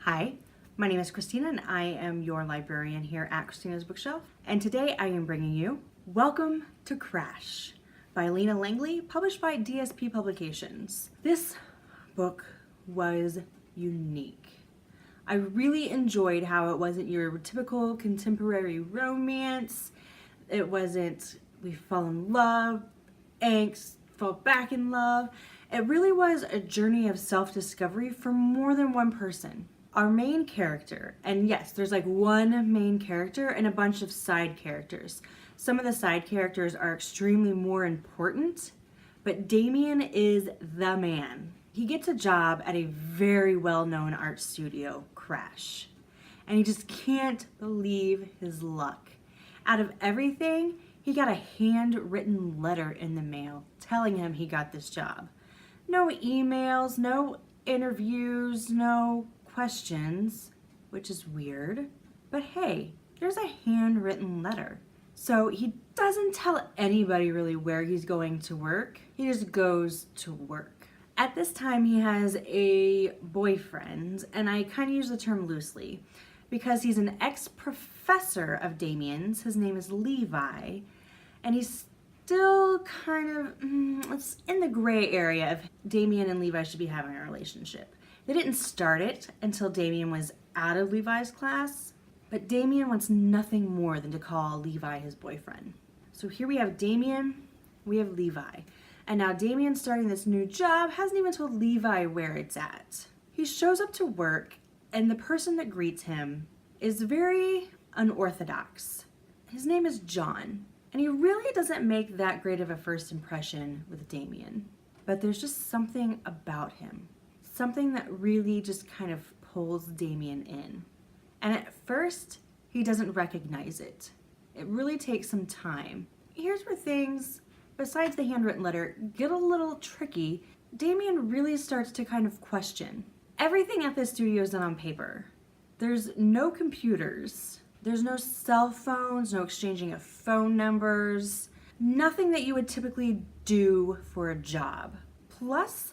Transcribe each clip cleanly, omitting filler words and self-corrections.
Hi, my name is Christina and I am your librarian here at Christina's Bookshelf. And today I am bringing you Welcome to Crash by Lina Langley, published by DSP Publications. This book was unique. I really enjoyed how it wasn't your typical contemporary romance. It wasn't we fall in love, angst, fall back in love. It really was a journey of self-discovery for more than one person. Our main character, and yes, there's like one main character and a bunch of side characters. Some of the side characters are extremely more important, but Damien is the man. He gets a job at a very well-known art studio, Crash, and he just can't believe his luck. Out of everything, he got a handwritten letter in the mail telling him he got this job. No emails, no interviews, no questions, which is weird, but hey, there's a handwritten letter. So he doesn't tell anybody really where he's going to work. He just goes to work. At this time, he has a boyfriend, and I kind of use the term loosely because he's an ex-professor of Damien's. His name is Levi, and he's still kind of, it's in the gray area of Damien and Levi should be having a relationship. They didn't start it until Damien was out of Levi's class, but Damien wants nothing more than to call Levi his boyfriend. So here we have Damien, we have Levi. And now Damien starting this new job hasn't even told Levi where it's at. He shows up to work and the person that greets him is very unorthodox. His name is John, and he really doesn't make that great of a first impression with Damien. But there's just something about him. Something that really just kind of pulls Damien in. And at first, he doesn't recognize it. It really takes some time. Here's where things, besides the handwritten letter, get a little tricky. Damien really starts to kind of question. Everything at this studio is done on paper. There's no computers. There's no cell phones, no exchanging of phone numbers. Nothing that you would typically do for a job. Plus,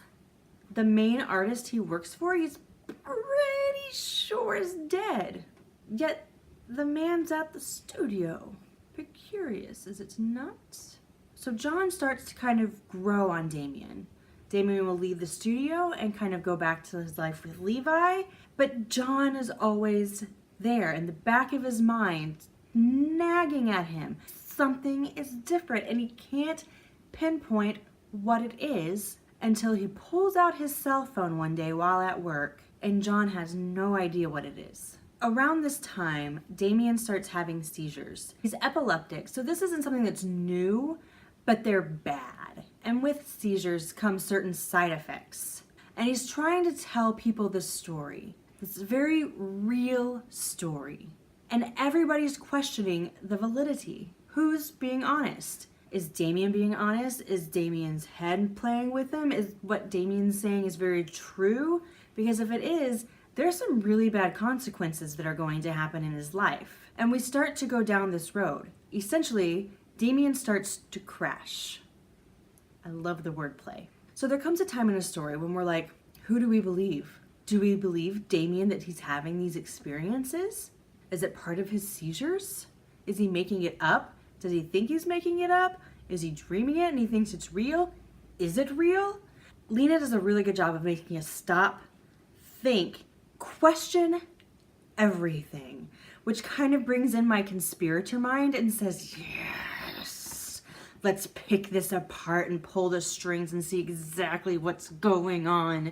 the main artist he works for, he's pretty sure is dead. Yet, the man's at the studio. Bit curious, is it not? So John starts to kind of grow on Damien. Damien will leave the studio and kind of go back to his life with Levi, but John is always there in the back of his mind, nagging at him. Something is different, and he can't pinpoint what it is until he pulls out his cell phone one day while at work, and John has no idea what it is. Around this time, Damien starts having seizures. He's epileptic, so this isn't something that's new, but they're bad. And with seizures come certain side effects. And he's trying to tell people this story, this very real story. And everybody's questioning the validity. Who's being honest? Is Damien being honest? Is Damien's head playing with him? Is what Damien's saying is very true? Because if it is, there's some really bad consequences that are going to happen in his life. And we start to go down this road. Essentially, Damien starts to crash. I love the wordplay. So there comes a time in a story when we're like, who do we believe? Do we believe Damien that he's having these experiences? Is it part of his seizures? Is he making it up? Does he think he's making it up? Is he dreaming it and he thinks it's real? Is it real? Lina does a really good job of making us stop, think, question everything, which kind of brings in my conspirator mind and says, yes, let's pick this apart and pull the strings and see exactly what's going on.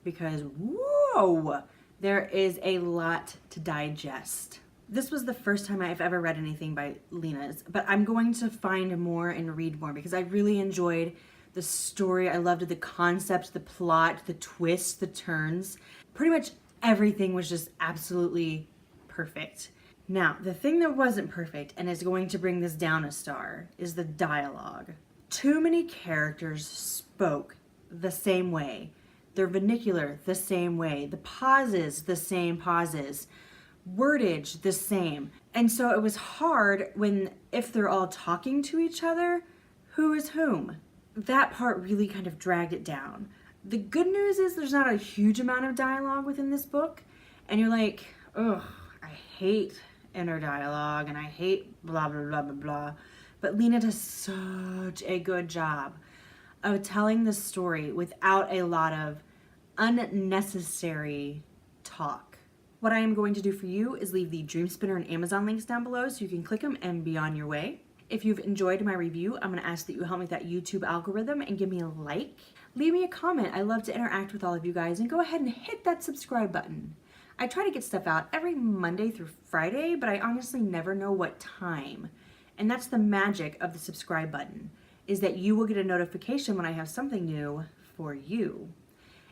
Because, whoa, there is a lot to digest. This was the first time I've ever read anything by Lina's, but I'm going to find more and read more because I really enjoyed the story. I loved the concept, the plot, the twists, the turns. Pretty much everything was just absolutely perfect. Now, the thing that wasn't perfect and is going to bring this down a star is the dialogue. Too many characters spoke the same way. Their vernacular the same way. The pauses the same pauses. Wordage the same. And so it was hard when, if they're all talking to each other, who is whom? That part really kind of dragged it down. The good news is there's not a huge amount of dialogue within this book, And you're like, ugh, I hate inner dialogue and I hate blah, blah, blah, blah, blah. But Lina does such a good job of telling the story without a lot of unnecessary talk. What I am going to do for you is leave the Dream Spinner and Amazon links down below so you can click them and be on your way. If you've enjoyed my review, I'm gonna ask that you help me with that YouTube algorithm and give me a like. Leave me a comment. I love to interact with all of you guys, and go ahead and hit that subscribe button. I try to get stuff out every Monday through Friday, but I honestly never know what time. And that's the magic of the subscribe button, is that you will get a notification when I have something new for you.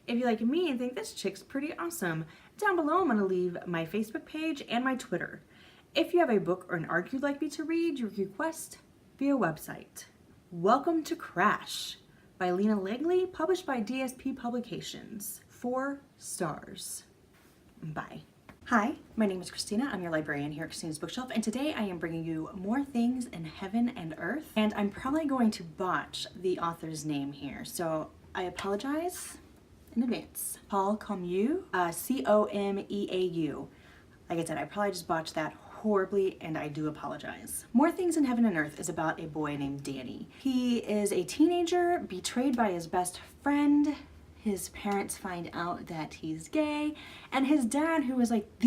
If you like me and think this chick's pretty awesome, down below I'm gonna leave my Facebook page and my Twitter. If you have a book or an arc you'd like me to read, you can request via website. Welcome to Crash by Lina Langley, published by DSP Publications. 4 stars. Bye. Hi, my name is Christina. I'm your librarian here at Christina's Bookshelf, and today I am bringing you More Things in Heaven and Earth, and I'm probably going to botch the author's name here, so I apologize in advance. Paul Comeu, C-O-M-E-A-U. Like I said, I probably just botched that horribly, and I do apologize. More Things in Heaven and Earth is about a boy named Danny. He is a teenager betrayed by his best friend. His parents find out that he's gay, and his dad, who is like